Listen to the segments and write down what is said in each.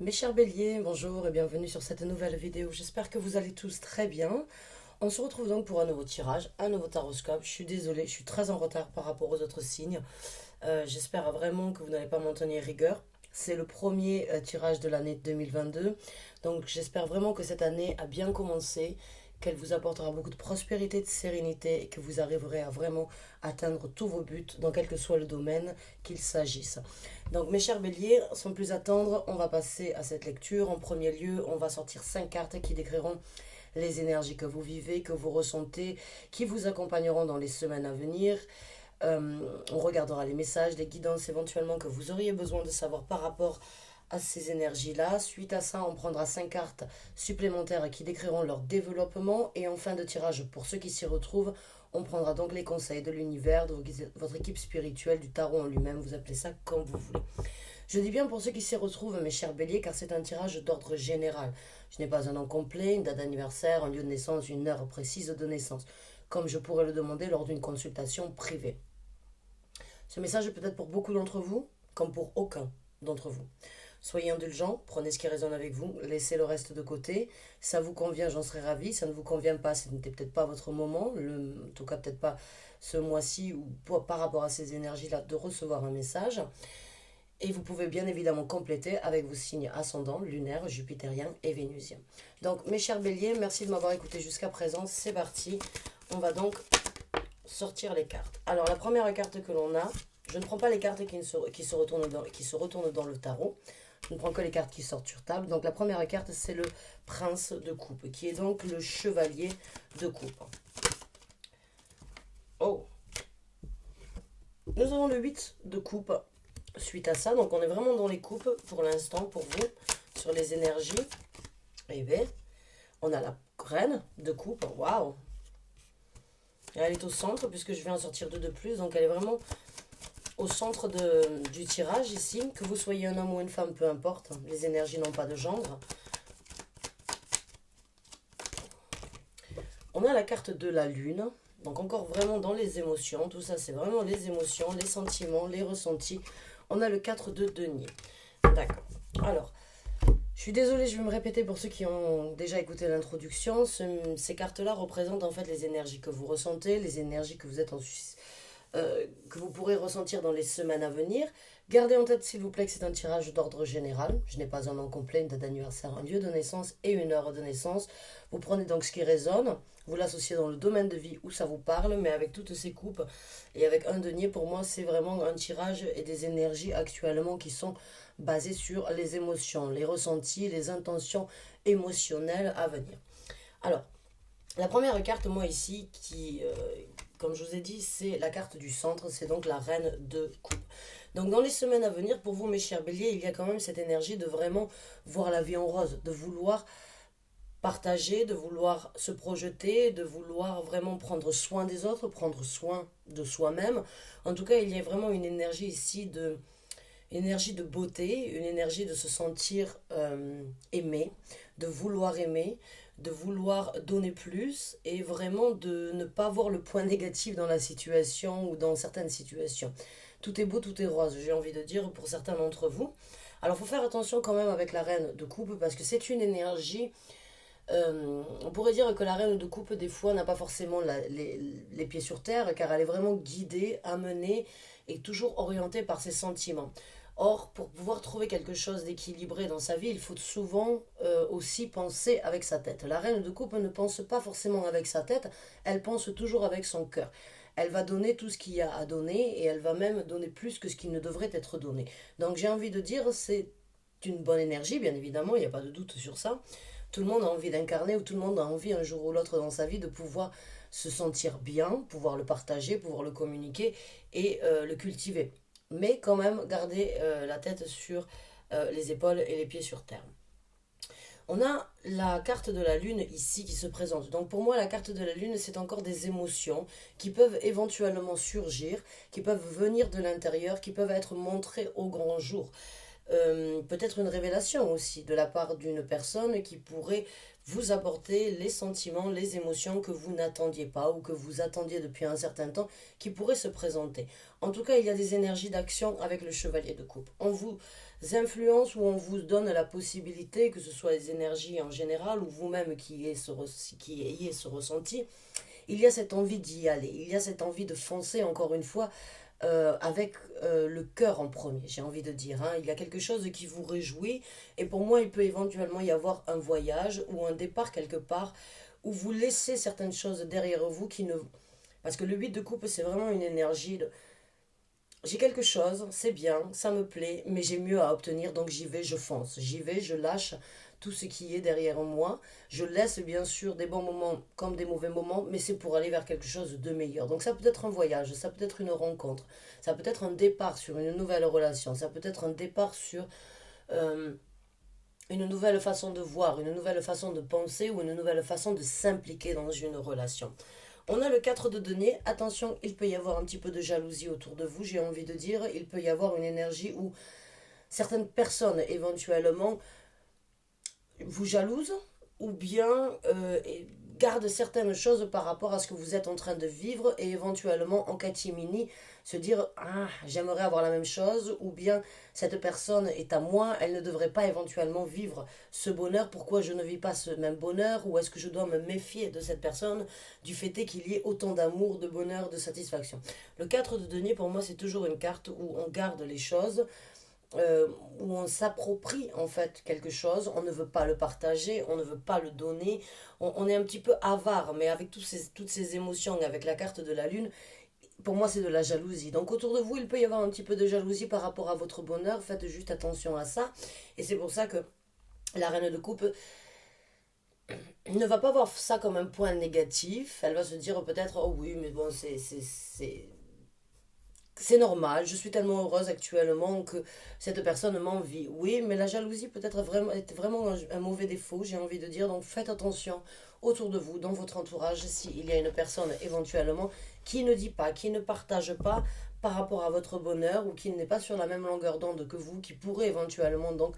Mes chers béliers, bonjour et bienvenue sur cette nouvelle vidéo. J'espère que vous allez tous très bien. On se retrouve donc pour un nouveau tirage, un nouveau taroscope. Je suis désolée, je suis très en retard par rapport aux autres signes. J'espère vraiment que vous n'allez pas m'en tenir rigueur. C'est le premier tirage de l'année 2022. Donc j'espère vraiment que cette année a bien commencé, qu'elle vous apportera beaucoup de prospérité, de sérénité et que vous arriverez à vraiment atteindre tous vos buts dans quel que soit le domaine qu'il s'agisse. Donc mes chers béliers, sans plus attendre, on va passer à cette lecture. En premier lieu, on va sortir 5 cartes qui décriront les énergies que vous vivez, que vous ressentez, qui vous accompagneront dans les semaines à venir. On regardera les messages, les guidances éventuellement que vous auriez besoin de savoir par rapport à ces énergies-là. Suite à ça, on prendra 5 cartes supplémentaires qui décriront leur développement. Et en fin de tirage, pour ceux qui s'y retrouvent, on prendra donc les conseils de l'univers, de votre équipe spirituelle, du tarot en lui-même, vous appelez ça comme vous voulez. Je dis bien pour ceux qui s'y retrouvent, mes chers béliers, car c'est un tirage d'ordre général. Je n'ai pas un nom complet, une date d'anniversaire, un lieu de naissance, une heure précise de naissance, comme je pourrais le demander lors d'une consultation privée. Ce message est peut-être pour beaucoup d'entre vous, comme pour aucun d'entre vous. Soyez indulgents, prenez ce qui résonne avec vous, laissez le reste de côté. Ça vous convient, j'en serais ravie. Ça ne vous convient pas, ce n'était peut-être pas votre moment, en tout cas peut-être pas ce mois-ci ou par rapport à ces énergies-là, de recevoir un message. Et vous pouvez bien évidemment compléter avec vos signes ascendants, lunaires, jupitériens et vénusiens. Donc mes chers béliers, merci de m'avoir écouté jusqu'à présent. C'est parti, on va donc sortir les cartes. Alors la première carte que l'on a, je ne prends pas les cartes qui se retournent dans le tarot. Je ne prends que les cartes qui sortent sur table. Donc la première carte, c'est le prince de coupe, qui est donc le chevalier de coupe. Oh. Nous avons le 8 de coupe suite à ça. Donc on est vraiment dans les coupes pour l'instant, pour vous, sur les énergies. Et bien, on a la reine de coupe. Waouh. Elle est au centre, puisque je vais en sortir deux de plus. Donc elle est vraiment au centre du tirage ici, que vous soyez un homme ou une femme, peu importe, les énergies n'ont pas de genre. On a la carte de la lune, donc encore vraiment dans les émotions, tout ça c'est vraiment les émotions, les sentiments, les ressentis. On a le 4 de denier. D'accord. Alors, je suis désolée, je vais me répéter pour ceux qui ont déjà écouté l'introduction. Ces cartes-là représentent en fait les énergies que vous ressentez, les énergies que vous êtes que vous pourrez ressentir dans les semaines à venir. Gardez en tête s'il vous plaît que c'est un tirage d'ordre général. Je n'ai pas un nom complet, une date d'anniversaire, un lieu de naissance et une heure de naissance. Vous prenez donc ce qui résonne, vous l'associez dans le domaine de vie où ça vous parle, mais avec toutes ces coupes et avec un denier, pour moi c'est vraiment un tirage et des énergies actuellement qui sont basées sur les émotions, les ressentis, les intentions émotionnelles à venir. Alors, la première carte, moi ici, comme je vous ai dit, c'est la carte du centre, c'est donc la reine de coupe. Donc dans les semaines à venir, pour vous mes chers béliers, il y a quand même cette énergie de vraiment voir la vie en rose, de vouloir partager, de vouloir se projeter, de vouloir vraiment prendre soin des autres, prendre soin de soi-même. En tout cas, il y a vraiment une énergie ici une énergie de beauté, une énergie de se sentir aimé, de vouloir donner plus et vraiment de ne pas voir le point négatif dans la situation ou dans certaines situations. Tout est beau, tout est rose, j'ai envie de dire pour certains d'entre vous. Alors il faut faire attention quand même avec la reine de coupe parce que c'est une énergie. On pourrait dire que la reine de coupe des fois n'a pas forcément les pieds sur terre car elle est vraiment guidée, amenée et toujours orientée par ses sentiments. Or, pour pouvoir trouver quelque chose d'équilibré dans sa vie, il faut souvent aussi penser avec sa tête. La reine de coupe ne pense pas forcément avec sa tête, elle pense toujours avec son cœur. Elle va donner tout ce qu'il y a à donner et elle va même donner plus que ce qui ne devrait être donné. Donc j'ai envie de dire, c'est une bonne énergie, bien évidemment, il n'y a pas de doute sur ça. Tout le monde a envie d'incarner ou tout le monde a envie un jour ou l'autre dans sa vie de pouvoir se sentir bien, pouvoir le partager, pouvoir le communiquer et le cultiver mais quand même garder la tête sur les épaules et les pieds sur terre. On a la carte de la lune ici qui se présente. Donc pour moi, la carte de la lune, c'est encore des émotions qui peuvent éventuellement surgir, qui peuvent venir de l'intérieur, qui peuvent être montrées au grand jour. Peut-être une révélation aussi de la part d'une personne qui pourrait vous apporter les sentiments, les émotions que vous n'attendiez pas ou que vous attendiez depuis un certain temps qui pourraient se présenter. En tout cas, il y a des énergies d'action avec le chevalier de coupe. On vous influences où on vous donne la possibilité, que ce soit les énergies en général ou vous-même qui ayez ce ressenti, il y a cette envie d'y aller, il y a cette envie de foncer encore une fois avec le cœur en premier, j'ai envie de dire. Hein. Il y a quelque chose qui vous réjouit et pour moi, il peut éventuellement y avoir un voyage ou un départ quelque part où vous laissez certaines choses derrière vous qui ne... Parce que le 8 de coupe, c'est vraiment une énergie de j'ai quelque chose, c'est bien, ça me plaît, mais j'ai mieux à obtenir, donc j'y vais, je fonce. J'y vais, je lâche tout ce qui est derrière moi. Je laisse bien sûr des bons moments comme des mauvais moments, mais c'est pour aller vers quelque chose de meilleur. Donc ça peut être un voyage, ça peut être une rencontre, ça peut être un départ sur une nouvelle relation, ça peut être un départ sur euh, une nouvelle façon de voir, une nouvelle façon de penser ou une nouvelle façon de s'impliquer dans une relation. On a le 4 de denier. Attention, il peut y avoir un petit peu de jalousie autour de vous, j'ai envie de dire. Il peut y avoir une énergie où certaines personnes éventuellement vous jalousent ou bien gardent certaines choses par rapport à ce que vous êtes en train de vivre et éventuellement en catimini se dire ah j'aimerais avoir la même chose ou bien cette personne est à moi, elle ne devrait pas éventuellement vivre ce bonheur, pourquoi je ne vis pas ce même bonheur ou est-ce que je dois me méfier de cette personne du fait qu'il y ait autant d'amour, de bonheur, de satisfaction. Le 4 de denier pour moi c'est toujours une carte où on garde les choses où on s'approprie en fait quelque chose, on ne veut pas le partager, on ne veut pas le donner, on est un petit peu avare, mais avec toutes ces émotions, avec la carte de la lune, pour moi c'est de la jalousie. Donc autour de vous, il peut y avoir un petit peu de jalousie par rapport à votre bonheur, faites juste attention à ça, et c'est pour ça que la reine de coupe ne va pas voir ça comme un point négatif, elle va se dire peut-être, oh oui, mais bon, c'est normal, je suis tellement heureuse actuellement que cette personne m'envie. Oui, mais la jalousie peut être vraiment, est vraiment un mauvais défaut, j'ai envie de dire. Donc faites attention autour de vous, dans votre entourage, s'il y a une personne éventuellement qui ne dit pas, qui ne partage pas par rapport à votre bonheur ou qui n'est pas sur la même longueur d'onde que vous, qui pourrait éventuellement donc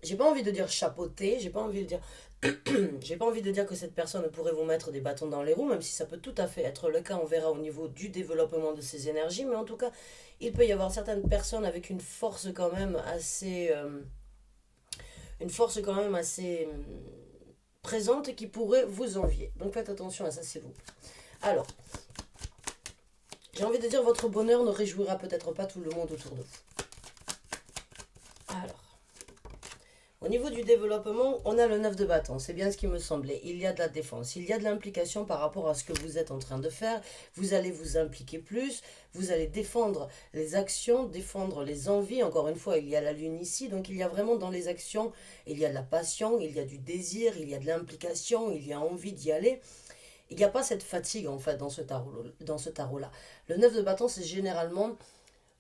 j'ai pas envie de dire chapeauter, j'ai pas envie de dire j'ai pas envie de dire que cette personne pourrait vous mettre des bâtons dans les roues, même si ça peut tout à fait être le cas, on verra au niveau du développement de ces énergies, mais en tout cas, il peut y avoir certaines personnes avec une force quand même assez présente qui pourrait vous envier. Donc faites attention à ça, s'il vous plaît. Alors, j'ai envie de dire votre bonheur ne réjouira peut-être pas tout le monde autour de vous. Alors. Au niveau du développement, on a le 9 de bâton, c'est bien ce qui me semblait. Il y a de la défense, il y a de l'implication par rapport à ce que vous êtes en train de faire. Vous allez vous impliquer plus, vous allez défendre les actions, défendre les envies. Encore une fois, il y a la lune ici, donc il y a vraiment dans les actions, il y a de la passion, il y a du désir, il y a de l'implication, il y a envie d'y aller. Il n'y a pas cette fatigue en fait dans ce tarot-là. Le 9 de bâton, c'est généralement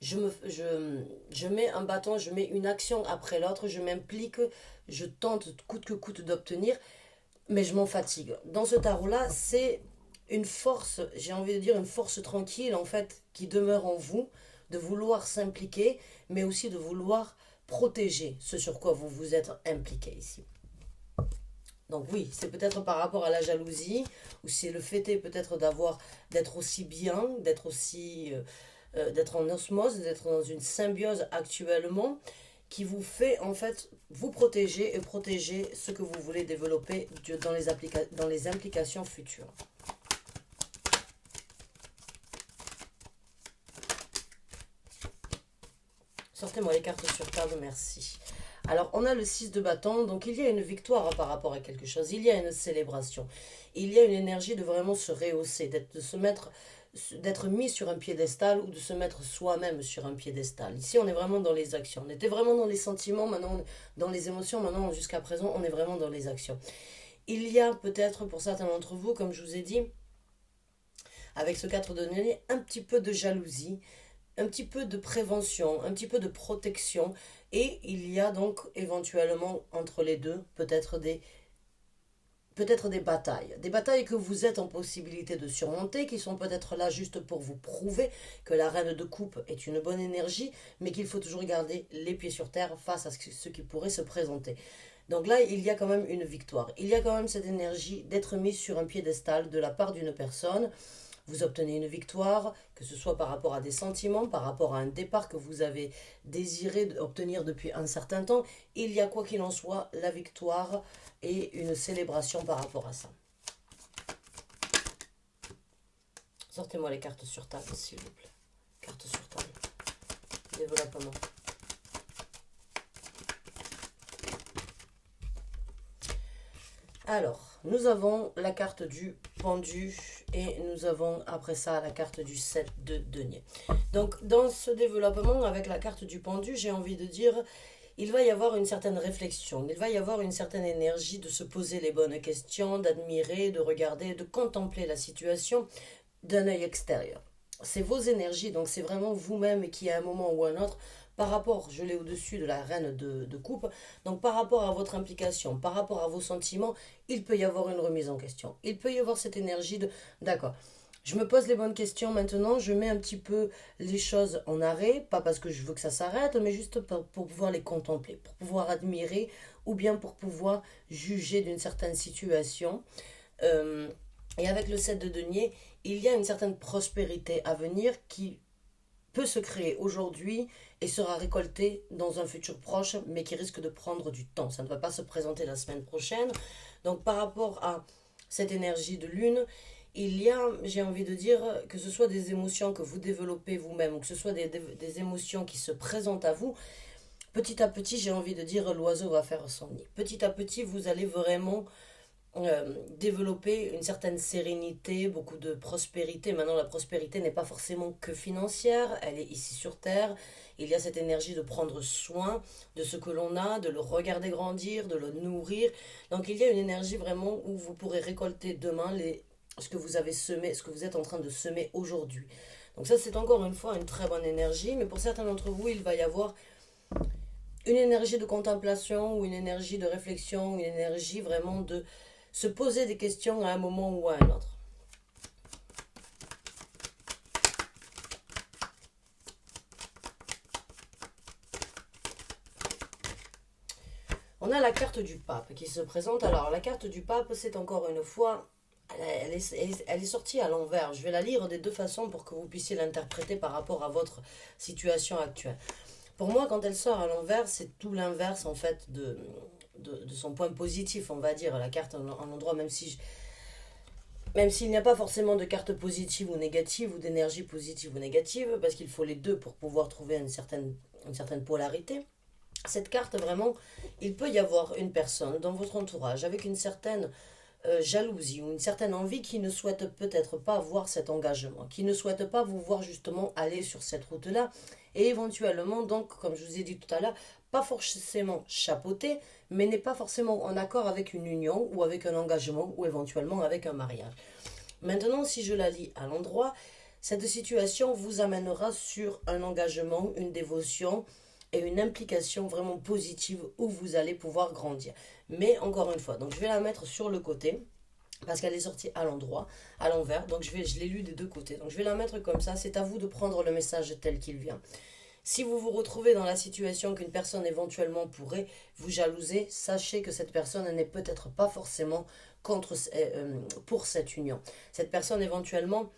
je mets un bâton, je mets une action après l'autre, je m'implique, je tente coûte que coûte d'obtenir, mais je m'en fatigue. Dans ce tarot-là, c'est une force, j'ai envie de dire une force tranquille en fait, qui demeure en vous, de vouloir s'impliquer, mais aussi de vouloir protéger ce sur quoi vous vous êtes impliqué ici. Donc oui, c'est peut-être par rapport à la jalousie, ou c'est le fait peut-être d'être aussi bien, d'être en osmose, d'être dans une symbiose actuellement, qui vous fait en fait vous protéger et protéger ce que vous voulez développer dans les implications futures. Sortez-moi les cartes sur table, merci. Alors, on a le 6 de bâton, donc il y a une victoire par rapport à quelque chose, il y a une célébration, il y a une énergie de vraiment se rehausser, d'être mis sur un piédestal ou de se mettre soi-même sur un piédestal. Ici, on est vraiment dans les actions. On était vraiment dans les sentiments, maintenant dans les émotions, maintenant jusqu'à présent, on est vraiment dans les actions. Il y a peut-être pour certains d'entre vous, comme je vous ai dit, avec ce 4 de denier, un petit peu de jalousie, un petit peu de prévention, un petit peu de protection, et il y a donc éventuellement entre les deux peut-être des batailles que vous êtes en possibilité de surmonter, qui sont peut-être là juste pour vous prouver que la reine de coupe est une bonne énergie, mais qu'il faut toujours garder les pieds sur terre face à ce qui pourrait se présenter. Donc là, il y a quand même une victoire. Il y a quand même cette énergie d'être mise sur un piédestal de la part d'une personne. vous obtenez une victoire, que ce soit par rapport à des sentiments, par rapport à un départ que vous avez désiré obtenir depuis un certain temps. Il y a quoi qu'il en soit la victoire et une célébration par rapport à ça. Sortez-moi les cartes sur table, s'il vous plaît. Cartes sur table. Développement. Alors, nous avons la carte du pendu et nous avons après ça la carte du 7 de denier. Donc, dans ce développement avec la carte du pendu, j'ai envie de dire, il va y avoir une certaine réflexion, il va y avoir une certaine énergie de se poser les bonnes questions, d'admirer, de regarder, de contempler la situation d'un œil extérieur. C'est vos énergies, donc c'est vraiment vous-même qui à un moment ou à un autre, par rapport, je l'ai au-dessus de la reine de coupe, donc par rapport à votre implication, par rapport à vos sentiments, il peut y avoir une remise en question. Il peut y avoir cette énergie de, d'accord, je me pose les bonnes questions maintenant, je mets un petit peu les choses en arrêt, pas parce que je veux que ça s'arrête, mais juste pour pouvoir les contempler, pour pouvoir admirer, ou bien pour pouvoir juger d'une certaine situation. Et avec le 7 de denier, il y a une certaine prospérité à venir qui peut se créer aujourd'hui et sera récoltée dans un futur proche, mais qui risque de prendre du temps. Ça ne va pas se présenter la semaine prochaine. Donc par rapport à cette énergie de lune, il y a, j'ai envie de dire, que ce soit des émotions que vous développez vous-même ou que ce soit des émotions qui se présentent à vous, petit à petit, j'ai envie de dire, l'oiseau va faire son nid. Petit à petit, vous allez vraiment développer une certaine sérénité, beaucoup de prospérité. Maintenant, la prospérité n'est pas forcément que financière, elle est ici sur Terre. Il y a cette énergie de prendre soin de ce que l'on a, de le regarder grandir, de le nourrir. Donc, il y a une énergie vraiment où vous pourrez récolter demain ce que vous avez semé, ce que vous êtes en train de semer aujourd'hui. Donc ça, c'est encore une fois une très bonne énergie, mais pour certains d'entre vous, il va y avoir une énergie de contemplation ou une énergie de réflexion, une énergie vraiment de se poser des questions à un moment ou à un autre. On a la carte du pape qui se présente. Alors, la carte du pape, c'est encore une fois, elle est sortie à l'envers. Je vais la lire des deux façons pour que vous puissiez l'interpréter par rapport à votre situation actuelle. Pour moi, quand elle sort à l'envers, c'est tout l'inverse en fait de son point positif, on va dire. La carte en endroit, même s'il n'y a pas forcément de carte positive ou négative ou d'énergie positive ou négative, parce qu'il faut les deux pour pouvoir trouver une certaine polarité. Cette carte, vraiment, il peut y avoir une personne dans votre entourage avec une certaine jalousie ou une certaine envie qui ne souhaite peut-être pas voir cet engagement, qui ne souhaite pas vous voir justement aller sur cette route-là et éventuellement, donc, comme je vous ai dit tout à l'heure, pas forcément chapeauter, mais n'est pas forcément en accord avec une union ou avec un engagement ou éventuellement avec un mariage. Maintenant, si je la lis à l'endroit, cette situation vous amènera sur un engagement, une dévotion et une implication vraiment positive où vous allez pouvoir grandir. Mais encore une fois, donc je vais la mettre sur le côté parce qu'elle est sortie à l'endroit, à l'envers. Donc je l'ai lu des deux côtés. Donc je vais la mettre comme ça. C'est à vous de prendre le message tel qu'il vient. Si vous vous retrouvez dans la situation qu'une personne éventuellement pourrait vous jalouser, sachez que cette personne n'est peut-être pas forcément pour cette union. Cette personne éventuellement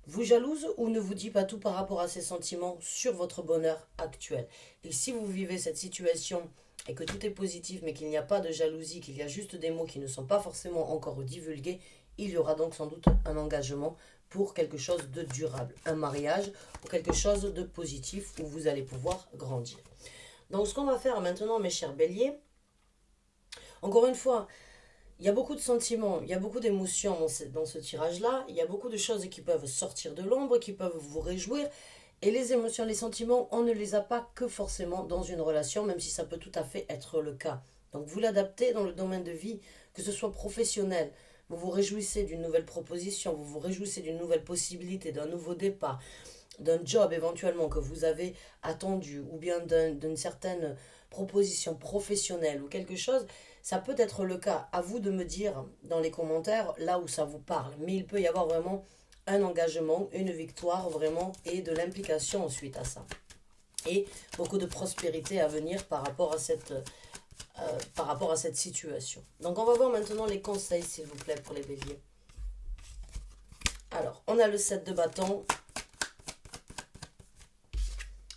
vous jalouse ou ne vous dit pas tout par rapport à ses sentiments sur votre bonheur actuel. Et si vous vivez cette situation et que tout est positif mais qu'il n'y a pas de jalousie, qu'il y a juste des mots qui ne sont pas forcément encore divulgués, il y aura donc sans doute un engagement pour quelque chose de durable, un mariage ou quelque chose de positif où vous allez pouvoir grandir. Donc ce qu'on va faire maintenant, mes chers béliers, encore une fois, il y a beaucoup de sentiments, il y a beaucoup d'émotions dans ce tirage-là, il y a beaucoup de choses qui peuvent sortir de l'ombre, qui peuvent vous réjouir, et les émotions, les sentiments, on ne les a pas que forcément dans une relation, même si ça peut tout à fait être le cas. Donc vous l'adaptez dans le domaine de vie, que ce soit professionnel, vous vous réjouissez d'une nouvelle proposition, vous vous réjouissez d'une nouvelle possibilité, d'un nouveau départ, d'un job éventuellement que vous avez attendu, ou bien d'une certaine proposition professionnelle ou quelque chose, ça peut être le cas. À vous de me dire dans les commentaires là où ça vous parle. Mais il peut y avoir vraiment un engagement, une victoire vraiment et de l'implication ensuite à ça. Et beaucoup de prospérité à venir par rapport à cette situation. Donc on va voir maintenant les conseils s'il vous plaît pour les béliers. Alors, on a le 7 de bâton.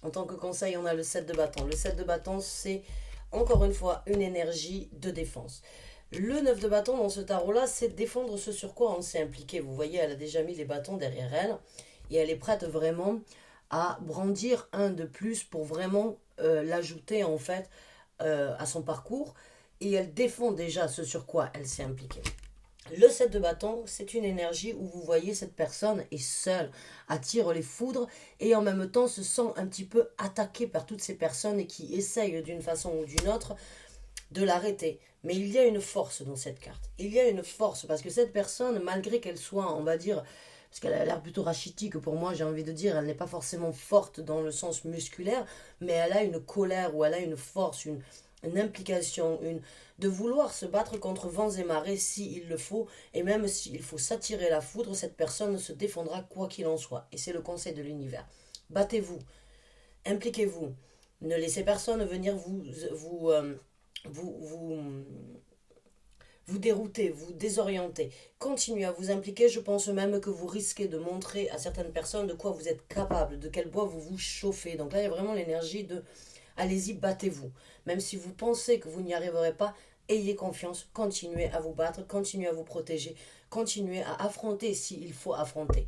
En tant que conseil, on a le 7 de bâton. Le 7 de bâton, c'est encore une fois une énergie de défense. Le 9 de bâton dans ce tarot-là, c'est défendre ce sur quoi on s'est impliqué. Vous voyez, elle a déjà mis les bâtons derrière elle et elle est prête vraiment à brandir un de plus pour vraiment l'ajouter en fait à son parcours. Et elle défend déjà ce sur quoi elle s'est impliquée. Le 7 de bâton, c'est une énergie où vous voyez cette personne est seule, attire les foudres et en même temps se sent un petit peu attaquée par toutes ces personnes qui essayent d'une façon ou d'une autre de l'arrêter. Mais il y a une force dans cette carte. Il y a une force parce que cette personne, malgré qu'elle soit, on va dire, parce qu'elle a l'air plutôt rachitique pour moi, j'ai envie de dire, elle n'est pas forcément forte dans le sens musculaire, mais elle a une colère ou elle a une force, une implication, de vouloir se battre contre vents et marées s'il le faut, et même s'il faut s'attirer la foudre, cette personne se défendra quoi qu'il en soit. Et c'est le conseil de l'univers. Battez-vous, impliquez-vous, ne laissez personne venir vous, vous dérouter, vous désorienter. Continuez à vous impliquer, je pense même que vous risquez de montrer à certaines personnes de quoi vous êtes capable, de quel bois vous vous chauffez. Donc là, il y a vraiment l'énergie de allez-y, battez-vous. Même si vous pensez que vous n'y arriverez pas, ayez confiance, continuez à vous battre, continuez à vous protéger, continuez à affronter s'il faut affronter.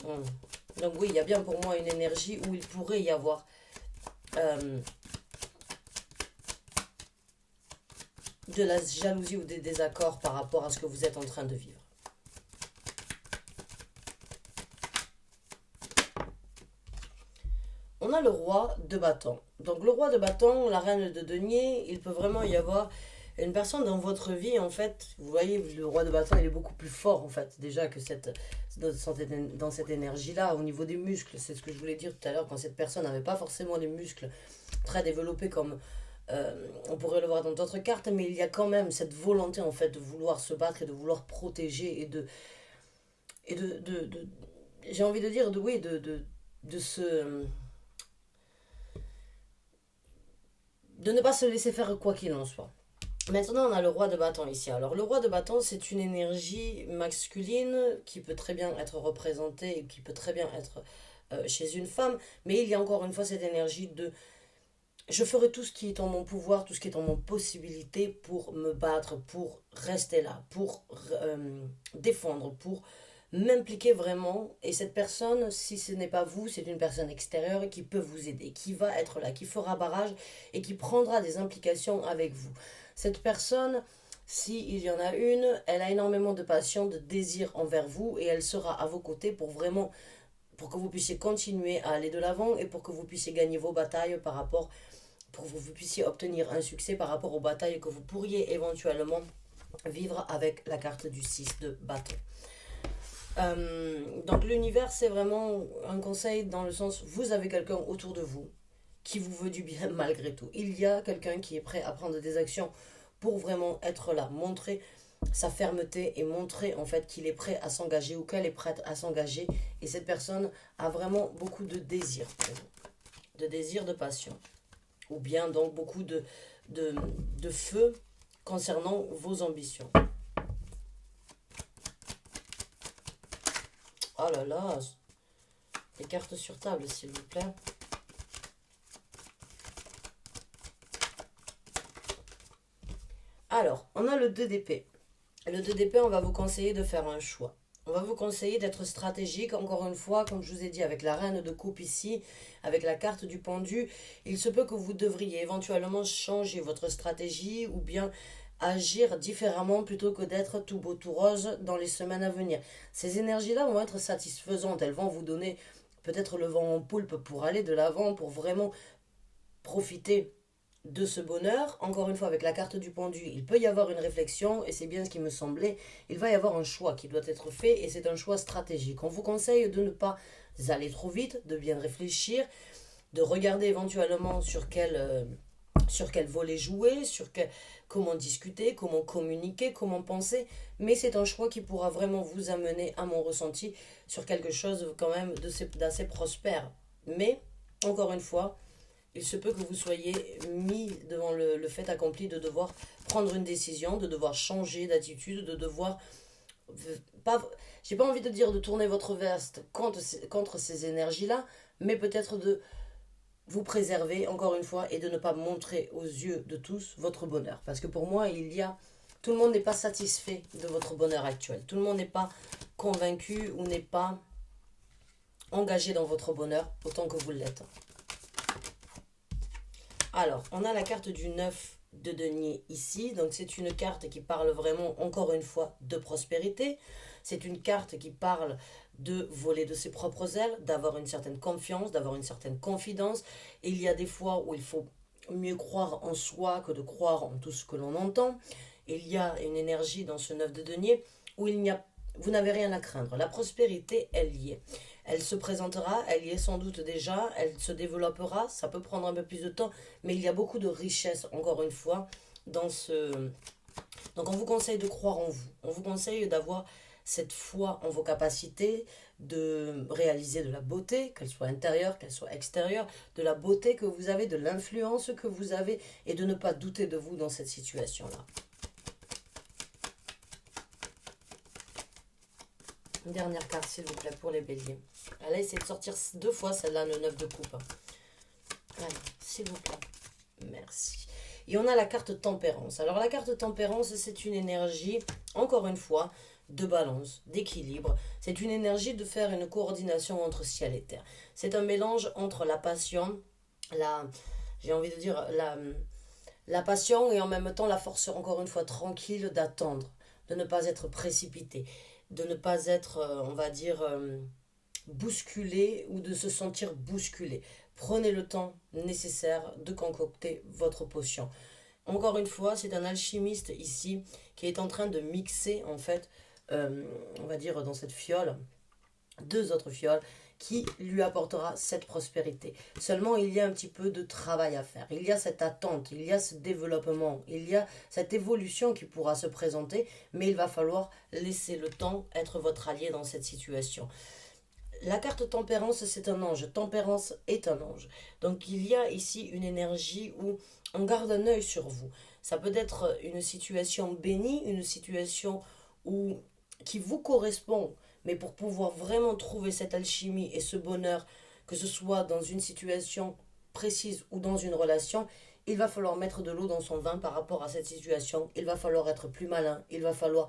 Donc oui, il y a bien pour moi une énergie où il pourrait y avoir de la jalousie ou des désaccords par rapport à ce que vous êtes en train de vivre. On a le roi de bâton. Donc le roi de bâton, la reine de denier, il peut vraiment y avoir une personne dans votre vie, en fait, vous voyez, le roi de bâton, il est beaucoup plus fort, en fait, déjà que dans cette énergie-là, au niveau des muscles. C'est ce que je voulais dire tout à l'heure, quand cette personne n'avait pas forcément les muscles très développés comme on pourrait le voir dans d'autres cartes, mais il y a quand même cette volonté, en fait, de vouloir se battre et de vouloir protéger et j'ai envie de dire, de se de ne pas se laisser faire quoi qu'il en soit. Maintenant, on a le roi de bâton ici. Alors, le roi de bâton, c'est une énergie masculine qui peut très bien être représentée et qui peut très bien être chez une femme. Mais il y a encore une fois cette énergie de je ferai tout ce qui est en mon pouvoir, tout ce qui est en mon possibilité pour me battre, pour rester là, pour défendre, pour m'impliquer vraiment. Et cette personne, si ce n'est pas vous, c'est une personne extérieure qui peut vous aider, qui va être là, qui fera barrage et qui prendra des implications avec vous. Cette personne, s'il y en a une, elle a énormément de passion, de désir envers vous et elle sera à vos côtés pour vraiment, pour que vous puissiez continuer à aller de l'avant et pour que vous puissiez gagner vos batailles pour que vous puissiez obtenir un succès par rapport aux batailles que vous pourriez éventuellement vivre avec la carte du 6 de bâton. Donc l'univers, c'est vraiment un conseil dans le sens, vous avez quelqu'un autour de vous qui vous veut du bien malgré tout. Il y a quelqu'un qui est prêt à prendre des actions pour vraiment être là, montrer sa fermeté et montrer en fait qu'il est prêt à s'engager ou qu'elle est prête à s'engager. Et cette personne a vraiment beaucoup de désir pour vous, de désir, de passion. Ou bien donc beaucoup de feu concernant vos ambitions. Oh là là, les cartes sur table, s'il vous plaît. Alors, on a le 2 d'épée. Le 2 d'épée, on va vous conseiller de faire un choix. On va vous conseiller d'être stratégique, encore une fois, comme je vous ai dit, avec la reine de coupe ici, avec la carte du pendu. Il se peut que vous devriez éventuellement changer votre stratégie ou bien agir différemment plutôt que d'être tout beau tout rose dans les semaines à venir. Ces énergies-là vont être satisfaisantes. Elles vont vous donner peut-être le vent en poulpe pour aller de l'avant, pour vraiment profiter de ce bonheur. Encore une fois, avec la carte du pendu, il peut y avoir une réflexion, et c'est bien ce qui me semblait. Il va y avoir un choix qui doit être fait, et c'est un choix stratégique. On vous conseille de ne pas aller trop vite, de bien réfléchir, de regarder éventuellement sur quel volet jouer, comment discuter, comment communiquer, comment penser. Mais c'est un choix qui pourra vraiment vous amener, à mon ressenti, sur quelque chose quand même d'assez prospère. Mais, encore une fois, il se peut que vous soyez mis devant le fait accompli de devoir prendre une décision, de devoir changer d'attitude, de devoir pas, j'ai pas envie de dire de tourner votre veste contre ces énergies-là, mais peut-être de vous préserver, encore une fois, et de ne pas montrer aux yeux de tous votre bonheur. Parce que pour moi, tout le monde n'est pas satisfait de votre bonheur actuel. Tout le monde n'est pas convaincu ou n'est pas engagé dans votre bonheur autant que vous l'êtes. Alors, on a la carte du 9 de denier ici. Donc, c'est une carte qui parle vraiment, encore une fois, de prospérité. C'est une carte qui parle de voler de ses propres ailes, d'avoir une certaine confiance, d'avoir une certaine confidence. Et il y a des fois où il faut mieux croire en soi que de croire en tout ce que l'on entend. Il y a une énergie dans ce 9 de denier où vous n'avez rien à craindre. La prospérité, elle y est. Elle se présentera, elle y est sans doute déjà, elle se développera, ça peut prendre un peu plus de temps, mais il y a beaucoup de richesse, encore une fois, dans ce... Donc on vous conseille de croire en vous, on vous conseille d'avoir cette foi en vos capacités, de réaliser de la beauté, qu'elle soit intérieure, qu'elle soit extérieure, de la beauté que vous avez, de l'influence que vous avez, et de ne pas douter de vous dans cette situation-là. Une dernière carte, s'il vous plaît, pour les béliers. Elle a essayé de sortir 2 fois, celle-là, le 9 de coupe. Allez, s'il vous plaît. Merci. Et on a la carte tempérance. Alors, la carte tempérance, c'est une énergie, encore une fois, de balance, d'équilibre. C'est une énergie de faire une coordination entre ciel et terre. C'est un mélange entre la passion, j'ai envie de dire, la passion et en même temps la force, encore une fois, tranquille d'attendre, de ne pas être précipité, de ne pas être, on va dire, bousculé ou de se sentir bousculé. Prenez le temps nécessaire de concocter votre potion. Encore une fois, c'est un alchimiste ici qui est en train de mixer, en fait, on va dire dans cette fiole, 2 autres fioles qui lui apportera cette prospérité. Seulement, il y a un petit peu de travail à faire. Il y a cette attente, il y a ce développement, il y a cette évolution qui pourra se présenter, mais il va falloir laisser le temps être votre allié dans cette situation. La carte tempérance, c'est un ange. Tempérance est un ange. Donc, il y a ici une énergie où on garde un œil sur vous. Ça peut être une situation bénie, une situation qui vous correspond, mais pour pouvoir vraiment trouver cette alchimie et ce bonheur, que ce soit dans une situation précise ou dans une relation, il va falloir mettre de l'eau dans son vin par rapport à cette situation. Il va falloir être plus malin, il va falloir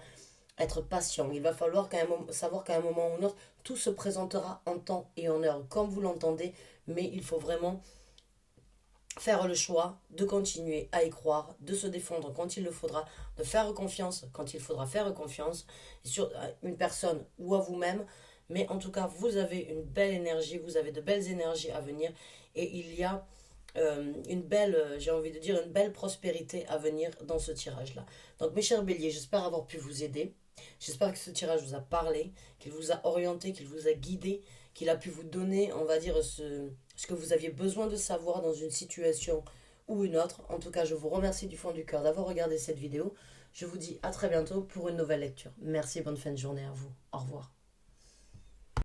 être patient, il va falloir savoir qu'à un moment ou un autre, tout se présentera en temps et en heure, comme vous l'entendez, mais il faut vraiment faire le choix de continuer à y croire, de se défendre quand il le faudra, de faire confiance quand il faudra faire confiance sur une personne ou à vous-même. Mais en tout cas, vous avez une belle énergie, vous avez de belles énergies à venir et il y a une belle, j'ai envie de dire, une belle prospérité à venir dans ce tirage-là. Donc mes chers béliers, j'espère avoir pu vous aider. J'espère que ce tirage vous a parlé, qu'il vous a orienté, qu'il vous a guidé, qu'il a pu vous donner, on va dire, ce que vous aviez besoin de savoir dans une situation ou une autre. En tout cas, je vous remercie du fond du cœur d'avoir regardé cette vidéo. Je vous dis à très bientôt pour une nouvelle lecture. Merci, bonne fin de journée à vous. Au revoir.